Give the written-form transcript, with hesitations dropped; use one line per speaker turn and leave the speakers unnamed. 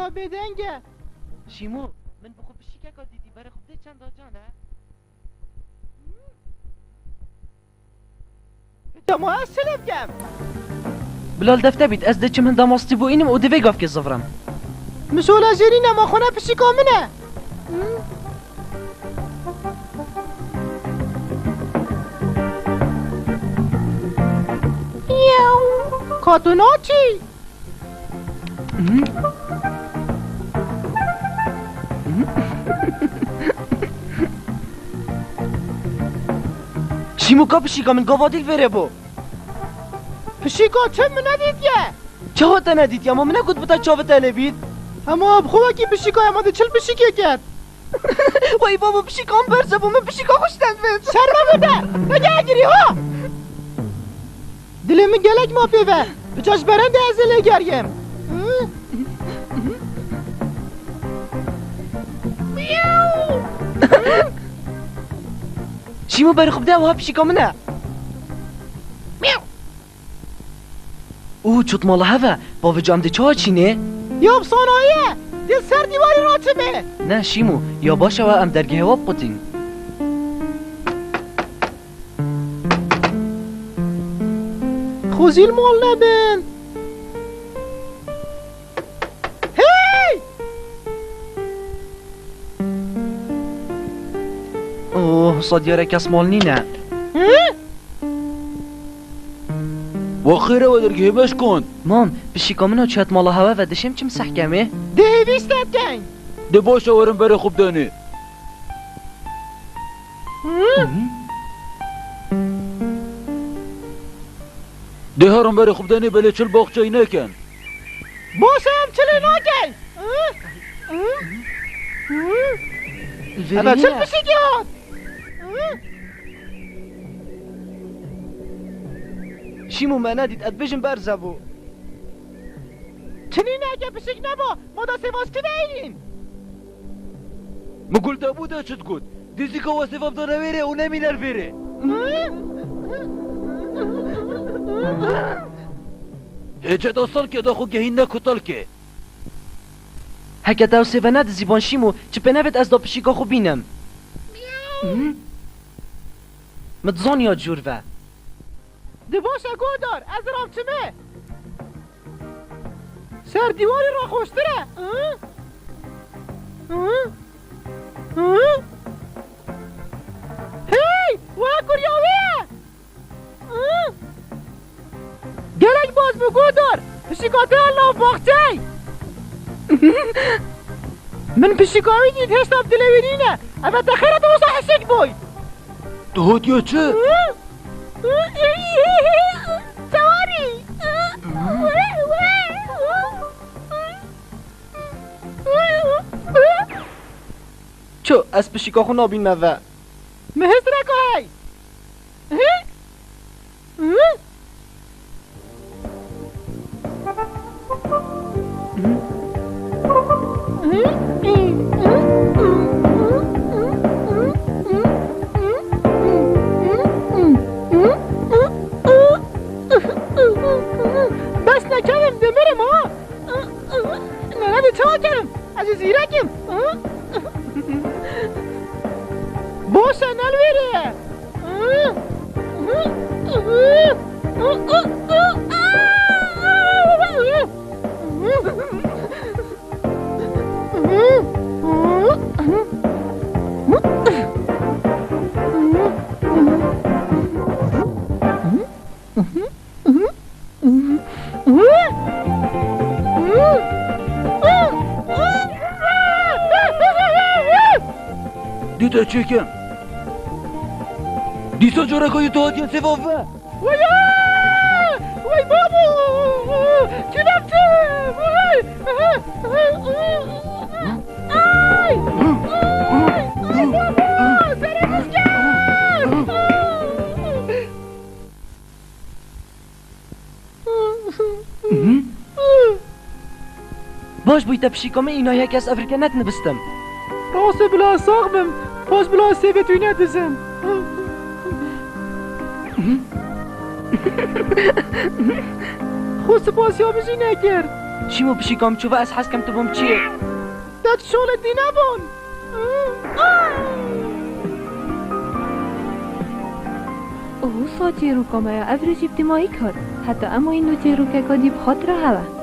خدا بدنگه
شیمو من بخوب بشی که دیدی برای خوب ده چند آجانه
دما از سلب گم
بلال دفته بید از ده چم هنده ماستی بو اینم او دوی گاف که زفرم
مسئول جری نما خونه پشی کامنه کاتونا چی؟
شیمو که بشی که من گوادیل بره بو
پشیکا چه من ندید یه
چه ها تا ندید یا ما من نگود بتا چاوه تله بید
اما اب خوبه که پشیکا اماده چل پشیکه کرد
وای بابا پشیکا هم برزه بو من پشیکا خوشتن بید
شرمه بوده نگه اگری ها دلمی گلک ما پیوه بچاش برنده از دل گریم
شیمو بری خوب ده و ها پشیکا منه او چوت مالا هوا با وجام ده چه چینه؟
یا بسانایه دل سر دیواری را چه به
نه شیمو یا باشه و ام درگه هوا بقوتین
خوزیل مال نبین هی
اوه صدیاره کس مال نینه
وخيره ودرگه همش کن
مام پشیکا منو چوت مالا هوا و دشم چم سحکمه؟
دیویستت گنگ
ده باشه ورم بره خوب دانه ده هرم بره خوب دانه بله چل باقچه نکن
باشم چلی ناگی اما چل پشیگی هات
شیمو من ندید اد بجم برزه بو
چنین اگه پشیگ نبا ما دا سواز که نیرین
مقول ده بوده چت گود دیزی که واسه فاب دانه بره و نمینر بره هیچه داستان که دا خود گهین نکتال که
هکه داو سیوه ند زیبان شیمو چه پنوید از دا پشیکا خوب بینم متزان یا جور و
ده باشه گودار از رام چمه سر دیواری را خوشتره هی وها کریاویه گلک باز بگو دار پشیکاته الله باخته من پشیکاوی دید حساب دلوینینه اما تخیرت بوسا حسک بوی
دهات یا چه؟
سواری
چو از پشیکا خو نابین موه
مهز نکوهی بس نکردم دمرم ها نه ده چه کردم از زیرکم باشه نلویره
دیتا چکم دیتا جارکای تو هاتین سفافه
وای بابو چنم چه وای بابا سرموز کرد
باش بویتا پشیکا من اینا یک از افریقا نت نبستم
راست بلا ساقمم پاس بلا سیبه توی ندزم خود سپاسی ها بزی نکرد
چیمو بشی کام چوبه از حس کم تو بم چیه
داد شغل دی نبون
او ساتی رو کامه افرج اجتماعی کرد حتی اما این نوچه رو که کدی بخاطر هوا